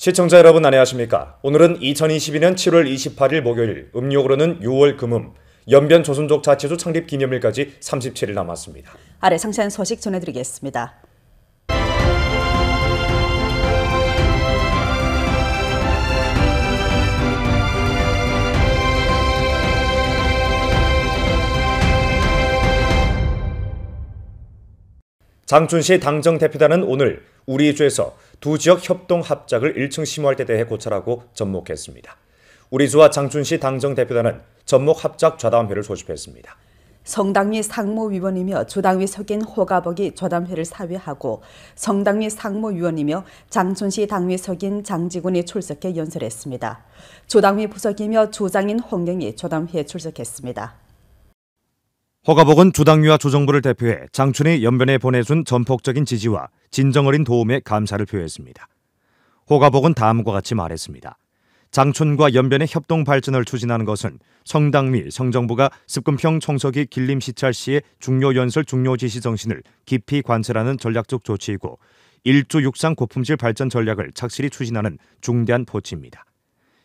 시청자 여러분 안녕하십니까? 오늘은 2022년 7월 28일 목요일, 음력으로는 6월 금음, 연변 조선족 자치주 창립 기념일까지 37일 남았습니다. 아래 상세한 소식 전해드리겠습니다. 장춘시 당정대표단은 오늘 우리주에서 두 지역 협동 합작을 1층 심호할 때 대해 고찰하고 접목했습니다. 우리주와 장춘시 당정대표단은 접목 합작 좌담회를 소집했습니다. 성당위 상무위원이며 주당위 석인 호가복이 좌담회를 사회하고 성당위 상무위원이며 장춘시 당위 석인 장지군이 출석해 연설했습니다. 주당위 부석이며 주장인 홍경이 좌담회에 출석했습니다. 호가복은 주당위와 주정부를 대표해 장춘이 연변에 보내준 전폭적인 지지와 진정어린 도움에 감사를 표했습니다. 호가복은 다음과 같이 말했습니다. 장춘과 연변의 협동 발전을 추진하는 것은 성당 및 성정부가 습금평 청소기 길림 시찰 시의 중요 연설 중요 지시 정신을 깊이 관철하는 전략적 조치이고 일주 육상 고품질 발전 전략을 착실히 추진하는 중대한 포치입니다.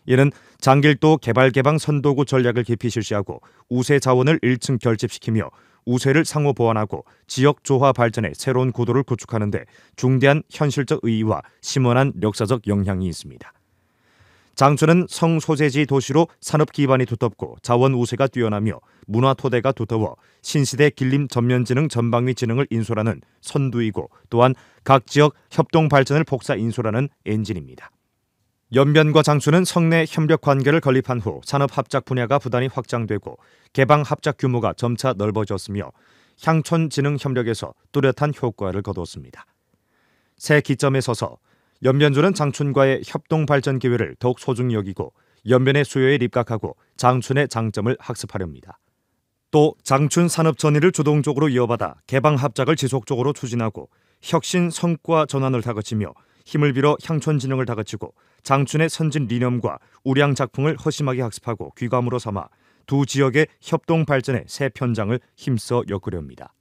이는 장길도 개발 개방 선도구 전략을 깊이 실시하고 우세 자원을 1층 결집시키며 우세를 상호 보완하고 지역 조화 발전의 새로운 구도를 구축하는 데 중대한 현실적 의의와 심원한 역사적 영향이 있습니다. 장춘은 성소재지 도시로 산업 기반이 두텁고 자원 우세가 뛰어나며 문화 토대가 두터워 신시대 길림 전면지능 전방위 지능을 인솔하는 선두이고 또한 각 지역 협동 발전을 복사 인솔하는 엔진입니다. 연변과 장춘은 성내 협력 관계를 건립한 후 산업 합작 분야가 부단히 확장되고 개방 합작 규모가 점차 넓어졌으며 향촌 지능 협력에서 뚜렷한 효과를 거뒀습니다. 새 기점에 서서 연변주는 장춘과의 협동 발전 기회를 더욱 소중히 여기고 연변의 수요에 입각하고 장춘의 장점을 학습하렵니다. 또 장춘 산업 전이를 주동적으로 이어받아 개방 합작을 지속적으로 추진하고 혁신 성과 전환을 다그치며 힘을 빌어 향촌 진흥을 다그치고 장춘의 선진 리념과 우량 작품을 허심하게 학습하고 귀감으로 삼아 두 지역의 협동 발전의 새 편장을 힘써 엮으렵니다.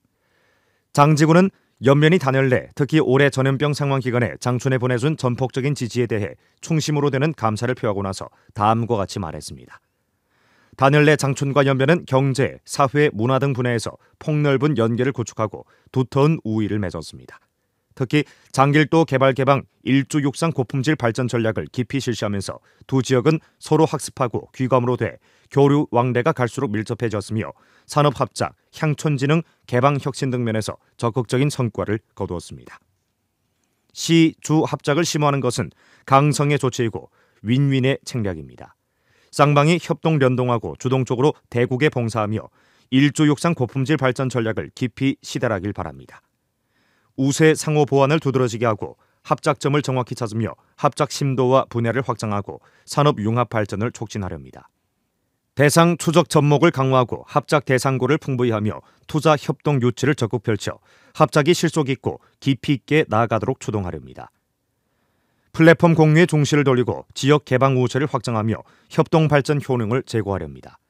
장지군은 연변이 단열 내 특히 올해 전염병 상황 기간에 장춘에 보내준 전폭적인 지지에 대해 충심으로 되는 감사를 표하고 나서 다음과 같이 말했습니다. 단열 내 장춘과 연변은 경제, 사회, 문화 등 분야에서 폭넓은 연계를 구축하고 두터운 우위를 맺었습니다. 특히 장길도 개발 개방 일주 육상 고품질 발전 전략을 깊이 실시하면서 두 지역은 서로 학습하고 귀감으로 돼 교류 왕래가 갈수록 밀접해졌으며 산업 합작, 향촌 진흥, 개방 혁신 등 면에서 적극적인 성과를 거두었습니다. 시, 주 합작을 심호하는 것은 강성의 조치이고 윈윈의 책략입니다. 쌍방이 협동 연동하고 주동적으로 대국에 봉사하며 일주 육상 고품질 발전 전략을 깊이 시달하길 바랍니다. 우세 상호 보완을 두드러지게 하고 합작점을 정확히 찾으며 합작 심도와 분야를 확장하고 산업 융합 발전을 촉진하렵니다. 대상 추적 접목을 강화하고 합작 대상고를 풍부히 하며 투자 협동 유치를 적극 펼쳐 합작이 실속 있고 깊이 있게 나아가도록 추동하렵니다. 플랫폼 공유에 중시를 돌리고 지역 개방 우세를 확장하며 협동 발전 효능을 제고하렵니다.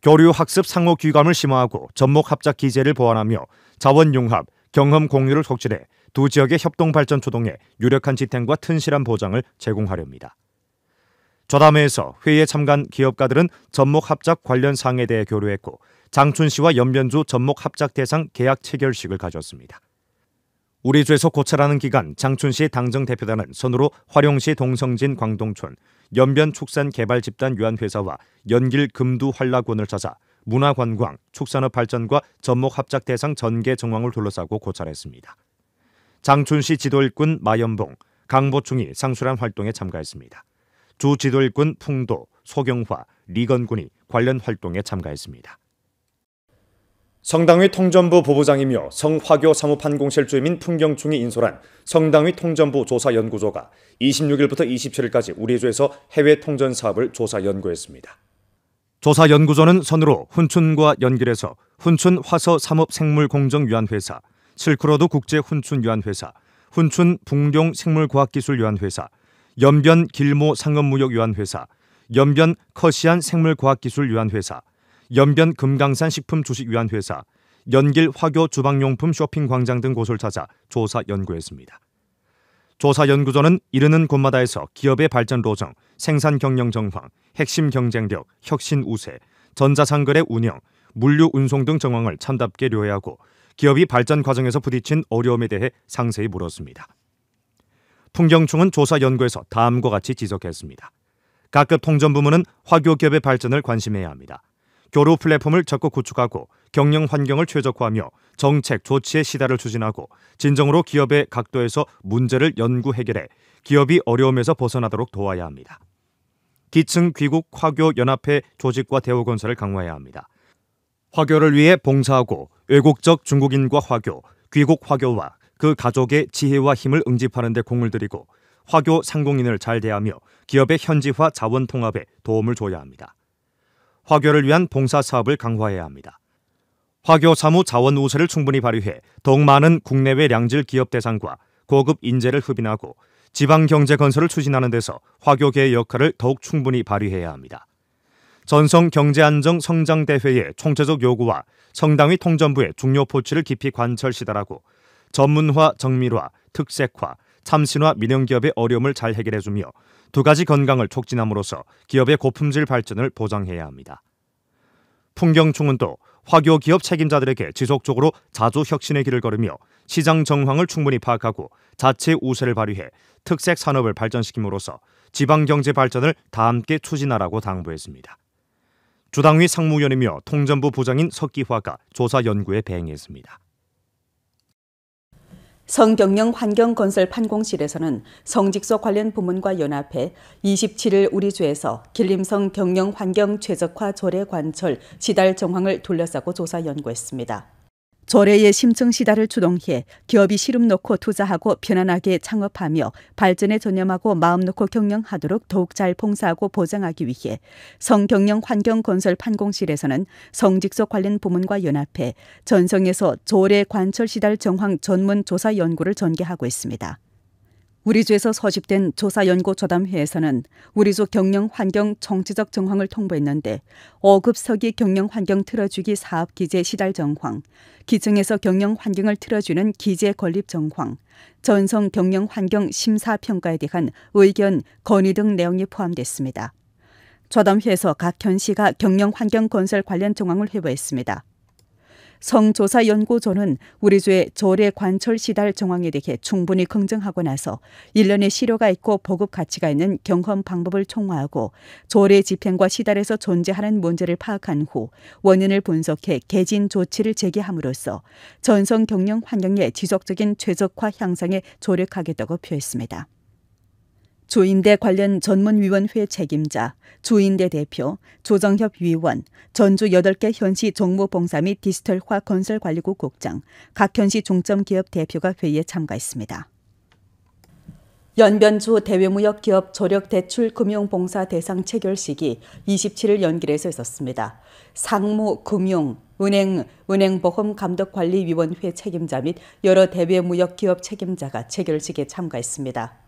교류 학습 상호 귀감을 심화하고 접목 합작 기제를 보완하며 자원 융합, 경험 공유를 촉진해 두 지역의 협동 발전 추동에 유력한 지탱과 튼실한 보장을 제공하렵니다. 좌담회에서 회의에 참가한 기업가들은 접목 합작 관련 사항에 대해 교류했고 장춘시와 연변주 접목 합작 대상 계약 체결식을 가졌습니다. 우리주에서 고찰하는 기간 장춘시 당정대표단은 선으로 화룡시 동성진 광동촌 연변축산개발집단유한회사와 연길 금두 한라군을 찾아 문화관광, 축산업 발전과 접목 합작 대상 전개 정황을 둘러싸고 고찰했습니다. 장춘시 지도일꾼 마연봉, 강보충이 상술한 활동에 참가했습니다. 주 지도일꾼 풍도, 소경화, 리건군이 관련 활동에 참가했습니다. 성당위 통전부 부부장이며 성화교 사무판공실 주임인 풍경충이 인솔한 성당위 통전부 조사연구소가 26일부터 27일까지 우리주에서 해외 통전 사업을 조사 연구했습니다. 조사연구소는 선으로 훈춘과 연길에서 훈춘 화서산업생물공정유한회사, 실크로드 국제훈춘유한회사, 훈춘 붕룡 생물과학기술유한회사, 연변 길모 상업무역유한회사, 연변 커시안 생물과학기술유한회사, 연변 금강산 식품주식유한회사, 연길 화교 주방용품 쇼핑광장 등 곳을 찾아 조사 연구했습니다. 조사연구소는 이르는 곳마다에서 기업의 발전 로정, 생산 경영 정황, 핵심 경쟁력, 혁신 우세, 전자상거래 운영, 물류 운송 등 정황을 참답게 료해하고 기업이 발전 과정에서 부딪힌 어려움에 대해 상세히 물었습니다. 풍경충은 조사 연구에서 다음과 같이 지적했습니다. 각급 통전부문은 화교 기업의 발전을 관심해야 합니다. 교류 플랫폼을 적극 구축하고 경영 환경을 최적화하며 정책, 조치의 시다를 추진하고 진정으로 기업의 각도에서 문제를 연구 해결해 기업이 어려움에서 벗어나도록 도와야 합니다. 기층 귀국 화교 연합회 조직과 대우 건설을 강화해야 합니다. 화교를 위해 봉사하고 외국적 중국인과 화교, 귀국 화교와 그 가족의 지혜와 힘을 응집하는 데 공을 들이고 화교 상공인을 잘 대하며 기업의 현지화 자원 통합에 도움을 줘야 합니다. 화교를 위한 봉사 사업을 강화해야 합니다. 화교 사무 자원 우세를 충분히 발휘해 더욱 많은 국내외 량질 기업 대상과 고급 인재를 흡인하고 지방 경제 건설을 추진하는 데서 화교계의 역할을 더욱 충분히 발휘해야 합니다. 전성 경제안정 성장대회의 총체적 요구와 성당위 통전부의 중요 포치를 깊이 관철 시달하고 전문화, 정밀화, 특색화, 참신화 민영기업의 어려움을 잘 해결해주며 두 가지 건강을 촉진함으로써 기업의 고품질 발전을 보장해야 합니다. 풍경충은 또 화교 기업 책임자들에게 지속적으로 자주 혁신의 길을 걸으며 시장 정황을 충분히 파악하고 자체 우세를 발휘해 특색 산업을 발전시킴으로써 지방경제 발전을 다 함께 추진하라고 당부했습니다. 주당위 상무위원이며 통전부 부장인 석기화가 조사 연구에 배행했습니다. 성경영 환경건설 판공실에서는 성직서 관련 부문과 연합해 27일 우리주에서 길림성 경영 환경 최적화 조례 관철 시달 정황을 둘러싸고 조사 연구했습니다. 조례의 심층 시달을 주동해 기업이 시름 놓고 투자하고 편안하게 창업하며 발전에 전념하고 마음 놓고 경영하도록 더욱 잘 봉사하고 보장하기 위해 성경영 환경건설 판공실에서는 성직서 관련 부문과 연합해 전성에서 조례 관철 시달 정황 전문 조사 연구를 전개하고 있습니다. 우리주에서 소집된 조사연구 조담회에서는 우리주 경영환경 정치적 정황을 통보했는데 5급 서기 경영환경 틀어주기 사업 기재 시달 정황, 기층에서 경영환경을 틀어주는 기재 건립 정황, 전성 경영환경 심사평가에 대한 의견, 건의 등 내용이 포함됐습니다. 조담회에서 각 현시가 경영환경 건설 관련 정황을 회부했습니다. 성조사연구소는 우리주의 조례 관철 시달 정황에 대해 충분히 긍정하고 나서 1년의 실효가 있고 보급 가치가 있는 경험 방법을 총화하고 조례 집행과 시달에서 존재하는 문제를 파악한 후 원인을 분석해 개진 조치를 제기함으로써 전성 경영 환경의 지속적인 최적화 향상에 조력하겠다고 표했습니다. 주인대 관련 전문위원회 책임자, 주인대 대표, 조정협 위원, 전주 8개 현시 정무봉사 및 디지털화 건설관리국 국장, 각 현시 중점기업 대표가 회의에 참가했습니다. 연변주 대외무역기업 조력대출금융봉사 대상 체결식이 27일 연길에서 있었습니다. 상무, 금융, 은행, 은행보험감독관리위원회 책임자 및 여러 대외무역기업 책임자가 체결식에 참가했습니다.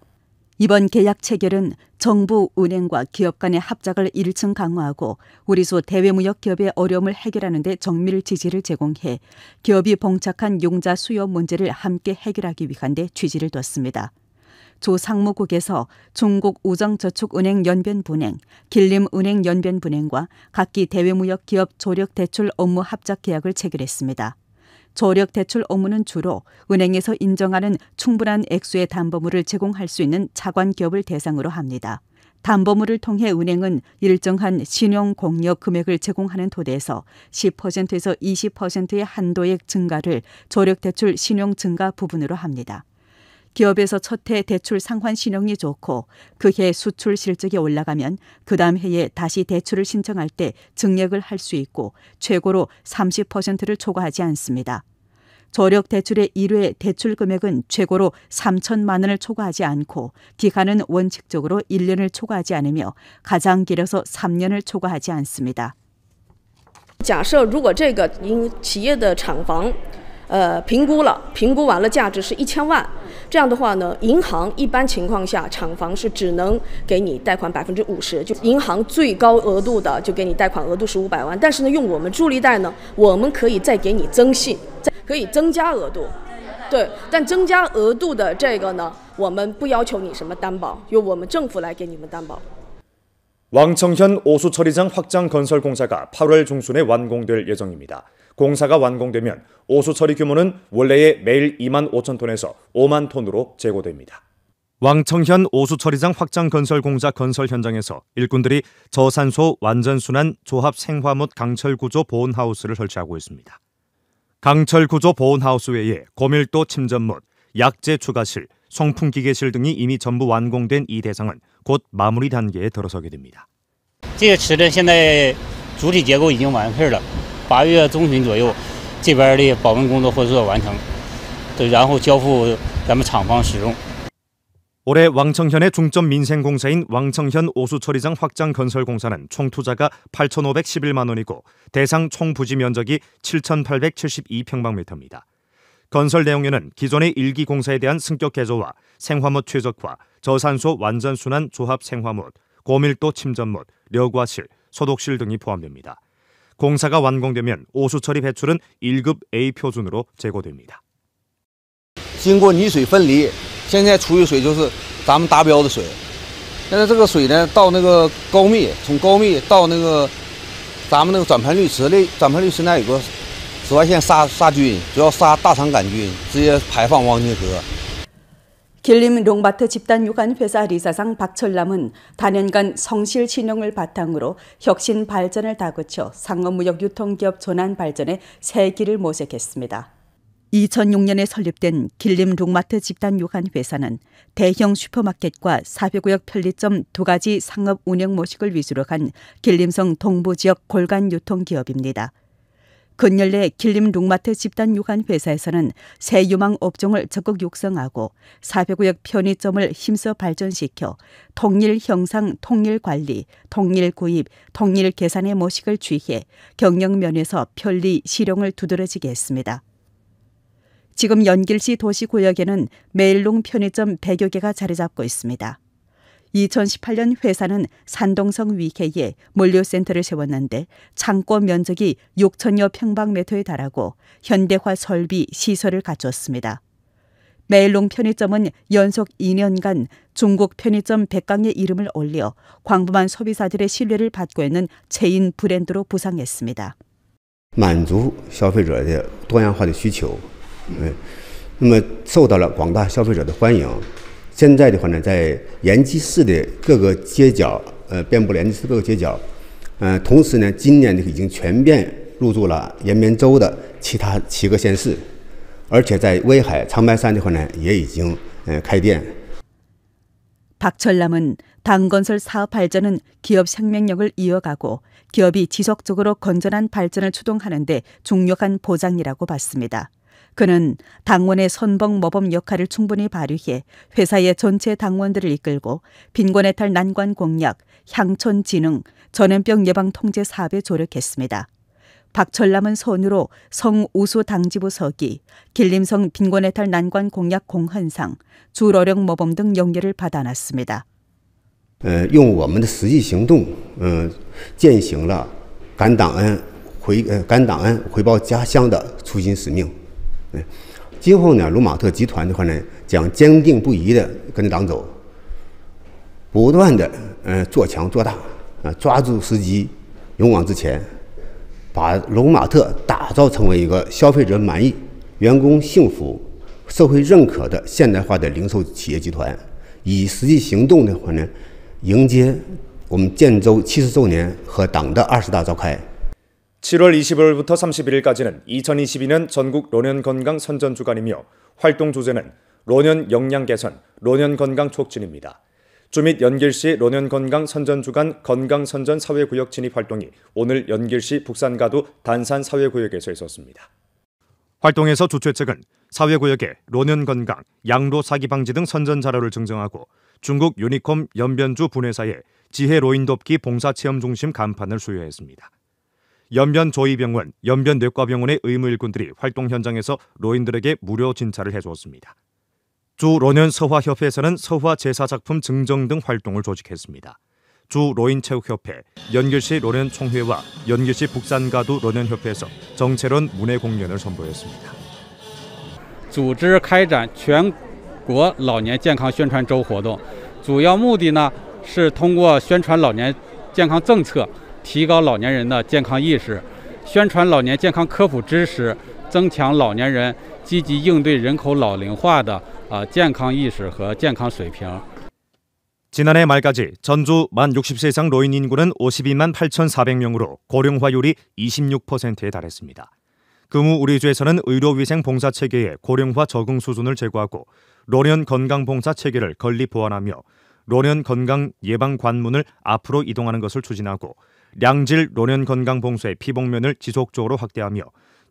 이번 계약 체결은 정부, 은행과 기업 간의 합작을 1층 강화하고 우리수 대외무역 기업의 어려움을 해결하는 데 정밀 지지를 제공해 기업이 봉착한 융자 수요 문제를 함께 해결하기 위한 데 취지를 뒀습니다. 조 상무국에서 중국 우정저축은행 연변분행, 길림은행 연변분행과 각기 대외무역 기업 조력대출 업무 합작 계약을 체결했습니다. 조력 대출 업무는 주로 은행에서 인정하는 충분한 액수의 담보물을 제공할 수 있는 차관 기업을 대상으로 합니다. 담보물을 통해 은행은 일정한 신용 공여 금액을 제공하는 토대에서 10%에서 20%의 한도액 증가를 조력 대출 신용 증가 부분으로 합니다. 기업에서 첫 해 대출 상환 신용이 좋고 그해 수출 실적이 올라가면 그 다음 해에 다시 대출을 신청할 때 증액을 할 수 있고 최고로 30%를 초과하지 않습니다. 조력 대출의 1회 대출 금액은 최고로 3천만 원을 초과하지 않고 기간은 원칙적으로 1년을 초과하지 않으며 가장 길어서 3년을 초과하지 않습니다. 假设如果这个企业的厂房评估完了价值是1000万，这样的话呢，银行一般情况下厂房是只能给你贷款50%，就银行最高额度的就给你贷款额度是500万，但是呢，用我们助力贷呢，我们可以再给你增信，可以增加额度，对，但增加额度的这个呢，我们不要求你什么担保，由我们政府来给你们担保。 왕청현 오수처리장 확장 건설 공사가 8월 중순에 완공될 예정입니다. 공사가 완공되면 오수처리 규모는 원래의 매일 2만 5천 톤에서 5만 톤으로 재고됩니다. 왕청현 오수처리장 확장 건설 공사 건설 현장에서 일꾼들이 저산소 완전순환 조합 생화못 강철구조 보온하우스를 설치하고 있습니다. 강철구조 보온하우스 외에 고밀도 침전못, 약재 추가실, 송풍기계실 등이 이미 전부 완공된 이 대상은 곧 마무리 단계에 들어서게 됩니다. 这个池的现在主体结构已经完事了，8月中旬左右，这边的保温工作会做完成，然后交付咱们厂房使用。 올해 왕청현의 중점 민생 공사인 왕청현 오수처리장 확장 건설 공사는 총 투자가 8,511만 원이고 대상 총 부지 면적이 7,872평방미터입니다. 건설 내용에는 기존의 1기 공사에 대한 승격 개조와 생화못 최적화, 저산소 완전순환 조합 생화못, 고밀도 침전못, 려과실, 소독실 등이 포함됩니다. 공사가 완공되면 오수처리 배출은 1급 A 표준으로 재고됩니다. 经过泥水分离，现在出的水就是咱们达标的水。现在这个水呢，到那个高密，从高密到那个咱们那个转盘滤池里，转盘滤池那有个紫外线杀菌，主要杀大肠杆菌，直接排放往进河。 길림 롱마트 집단 유관 회사 리사장 박철남은 다년간 성실 신용을 바탕으로 혁신 발전을 다그쳐 상업무역 유통기업 전환 발전에 새 길을 모색했습니다. 2006년에 설립된 길림 롱마트 집단 유관 회사는 대형 슈퍼마켓과 사회구역 편리점 두 가지 상업 운영 모식을 위주로 한 길림성 동부 지역 골간 유통기업입니다. 근열내 길림 롱마트 집단 유관 회사에서는 새 유망 업종을 적극 육성하고 사회구역 편의점을 힘써 발전시켜 통일 형상, 통일 관리, 통일 구입, 통일 계산의 모식을 취해 경영 면에서 편리, 실용을 두드러지게 했습니다. 지금 연길시 도시구역에는 매일롱 편의점 100여 개가 자리 잡고 있습니다. 2018년 회사는 산동성 위계에 물류센터를 세웠는데 창고 면적이 6천여 평방미터에 달하고 현대화 설비, 시설을 갖췄습니다. 매일롱 편의점은 연속 2년간 중국 편의점 100강의 이름을 올려 광범한 소비자들의 신뢰를 받고 있는 체인 브랜드로 부상했습니다. 满足消费者的多样化的需求，那么受到了广大消费者的欢迎。 现在的话呢，在延吉市的各个街角，遍布延吉市各个街角，同时呢，今年已经全面入驻了延边州的其他7个县市，而且在威海、长白山的话呢，也已经开店。 박철남은 당건설 사업 발전은 기업 생명력을 이어가고 기업이 지속적으로 건전한 발전을 추동하는 데 중요한 보장이라고 봤습니다. 그는 당원의 선봉 모범 역할을 충분히 발휘해 회사의 전체 당원들을 이끌고 빈곤해탈 난관 공약, 향촌 진흥, 전염병 예방 통제 사업에 조력했습니다. 박철남은 손으로 성우수 당지부 서기, 길림성 빈곤해탈 난관 공약 공헌상, 주로령 모범 등 영예를 받아놨습니다. 用我们的实际行动，践行了赶档案回报家乡的初心使命。 今后呢，鲁马特集团的话呢，将坚定不移地跟着党走，不断地做强做大，抓住时机，勇往直前，把鲁马特打造成为一个消费者满意、员工幸福、社会认可的现代化的零售企业集团，以实际行动的话呢，迎接我们建州70周年和党的20大召开。 7월 25일부터 31일까지는 2022년 전국 노년건강 선전주간이며 활동 주제는 노년 영양 개선, 노년 건강 촉진입니다. 주 및 연길시 노년건강 선전주간 건강선전 사회구역 진입 활동이 오늘 연길시 북산가도 단산 사회구역에서 있었습니다. 활동에서 주최 측은 사회구역에 노년건강, 양로 사기 방지 등 선전 자료를 증정하고 중국 유니콤 연변주 분회사에 지혜 노인 돕기 봉사체험 중심 간판을 수여했습니다. 연변조이병원, 연변내과병원의 의무 일꾼들이 활동 현장에서 노인들에게 무료 진찰을 해주었습니다. 주 노년서화협회에서는 서화 제사작품 증정 등 활동을 조직했습니다. 주 노인체육협회, 연길시 노년총회와 연길시 북산가도 노년협회에서 정체론 문예 공연을 선보였습니다. 组织开展全国老年健康宣传周活动，主要目的呢是通过宣传老年健康政策，提高老年人的健康意识，宣传老年健康科普知识，增强老年人积极应对人口老龄化的健康意识和健康水平。 지난해 말까지 전주 만 60세 이상 노인 인구는 52만 8,400명으로 고령화율이 26%에 달했습니다. 그무 우리 주에서는 의료위생 봉사 체계의 고령화 적응 수준을 제고하고 노년 건강 봉사 체계를 건립 보완하며 노년 건강 예방 관문을 앞으로 이동하는 것을 추진하고 량질 노년 건강 봉사의 피복면을 지속적으로 확대하며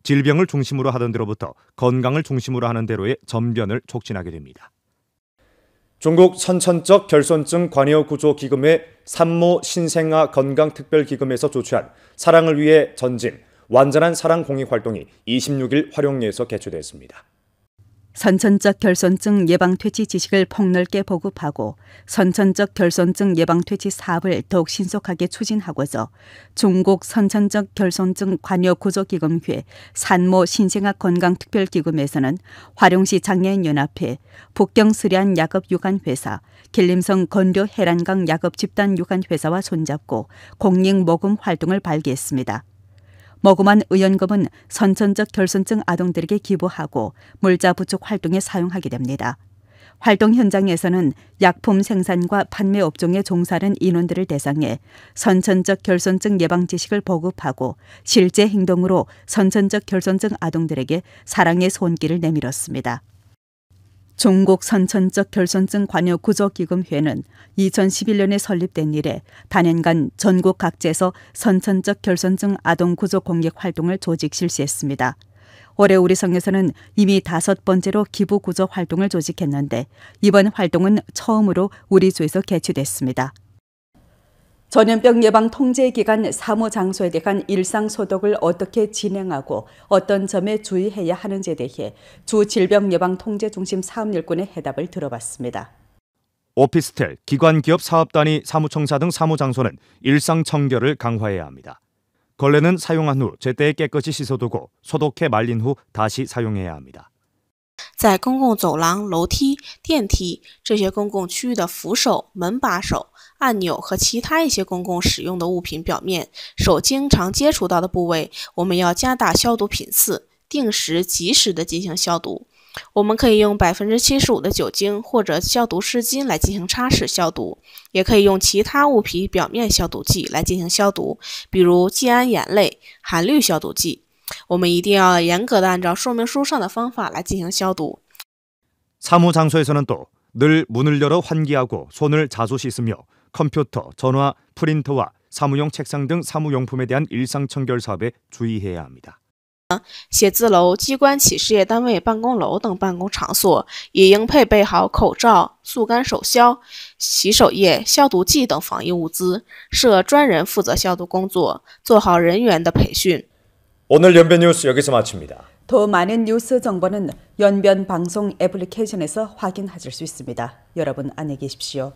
질병을 중심으로 하던 대로부터 건강을 중심으로 하는 대로의 전변을 촉진하게 됩니다. 중국 선천적 결손증 관여 구조 기금회 산모 신생아 건강 특별기금에서 조치한 사랑을 위해 전진 완전한 사랑 공익 활동이 26일 화룡리에서 개최됐습니다. 선천적 결손증 예방 퇴치 지식을 폭넓게 보급하고 선천적 결손증 예방 퇴치 사업을 더욱 신속하게 추진하고자 중국 선천적 결손증 관여 구조기금회 산모 신생아 건강특별기금에서는 화룡시 장애인연합회, 북경 스리안 야급 유관회사, 길림성 건료 해란강 야급 집단 유관회사와 손잡고 공익 모금 활동을 발기했습니다. 모금한 의원금은 선천적 결손증 아동들에게 기부하고 물자 부축 활동에 사용하게 됩니다. 활동 현장에서는 약품 생산과 판매 업종에 종사하는 인원들을 대상해 선천적 결손증 예방 지식을 보급하고 실제 행동으로 선천적 결손증 아동들에게 사랑의 손길을 내밀었습니다. 중국 선천적 결손증 관여 구조기금회는 2011년에 설립된 이래 단연간 전국 각지에서 선천적 결손증 아동 구조 공익 활동을 조직 실시했습니다. 올해 우리 성에서는 이미 5번째로 기부 구조 활동을 조직했는데 이번 활동은 처음으로 우리 주에서 개최됐습니다. 전염병 예방 통제 기간 사무장소에 대한 일상 소독을 어떻게 진행하고 어떤 점에 주의해야 하는지에 대해 주 질병예방통제중심 사업일꾼의 해답을 들어봤습니다. 오피스텔, 기관, 기업, 사업단위, 사무청사 등 사무장소는 일상 청결을 강화해야 합니다. 걸레는 사용한 후 제때에 깨끗이 씻어두고 소독해 말린 후 다시 사용해야 합니다. 在公共走廊、楼梯、电梯这些公共区域的扶手、门把手、按钮和其他一些公共使用的物品表面，手经常接触到的部位，我们要加大消毒频次，定时及时的进行消毒。我们可以用75%的酒精或者消毒湿巾来进行擦拭消毒，也可以用其他物品表面消毒剂来进行消毒，比如季铵盐类、含氯消毒剂。 我们一定要严格的按照说明书上的方法来进行消毒。 사무장소에서는 또 늘 문을 열어 환기하고 손을 자주 씻으며 컴퓨터, 전화, 프린터와 사무용 책상 등 사무용품에 대한 일상 청결 사업에 주의해야 합니다. 写字楼、机关企事业单位办公楼等办公场所也应配备好口罩、速干手消、洗手液、消毒剂等防疫物资，设专人负责消毒工作，做好人员的培训。 오늘 연변 뉴스 여기서 마칩니다. 더 많은 뉴스 정보는 연변 방송 애플리케이션에서 확인하실 수 있습니다. 여러분 안녕히 계십시오.